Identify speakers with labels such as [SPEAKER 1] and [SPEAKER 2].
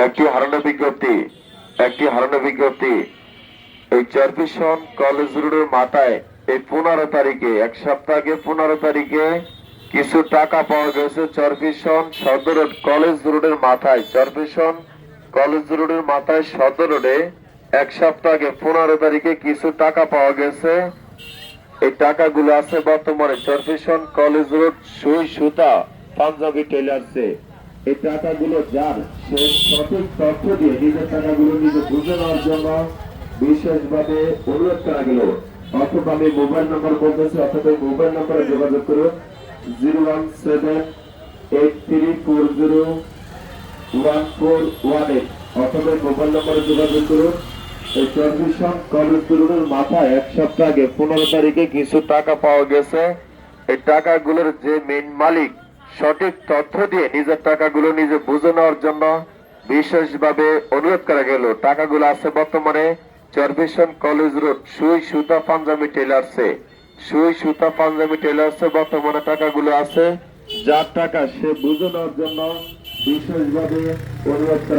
[SPEAKER 1] একটি হারানো বিজ্ঞপ্তি এই চরপিশন কলেজ রোডের মাথায় এই 15 তারিখে, এক সপ্তাহ আগে 15 তারিখে কিছু টাকা পাওয়া গেছে চরপিশন সদর কলেজ রোডের মাথায়, চরপিশন কলেজ রোডের মাথায় সদর রোডে এক সপ্তাহ আগে 15 তারিখে কিছু টাকা পাওয়া গেছে। এই টাকাগুলো আছে বর্তমানে চরপিশন কলেজ রোড সুই সুতা পাঞ্জাবি টেলার্সে। এই টাকাগুলো যার সে সঠিক তথ্য দিয়ে নিজের টাকাগুলো নিজে বুঝে নেওয়ার জন্য বিশেষভাবে অনুরোধ করা গেল। অথবা আমি মোবাইল নাম্বার বলতেছি, অথবা মোবাইল নাম্বারে যোগাযোগ করুন 01783401418, অথবা মোবাইল নাম্বারে যোগাযোগ করুন। এই চরপিশন কলেজ রোডের মাথায় এক সপ্তাহ আগে 15 তারিখে কিছু টাকা পাওয়া গেছে। এই টাকাগুলোর যে মেইন মালিক সঠিক তথ্য দিয়ে নিজের টাকাগুলো নিজে বুঝে নেওয়ার জন্য বিশেষভাবে অনুরোধ করা গেল। টাকাগুলো আছে বর্তমানে চরপিশন কলেজ রোড সুই সুতা পাঞ্জাবি টেলার্সে বর্তমানে টাকাগুলো আছে। যার টাকা সে বুঝে নেওয়ার জন্য বিশেষভাবে অনুরোধ করা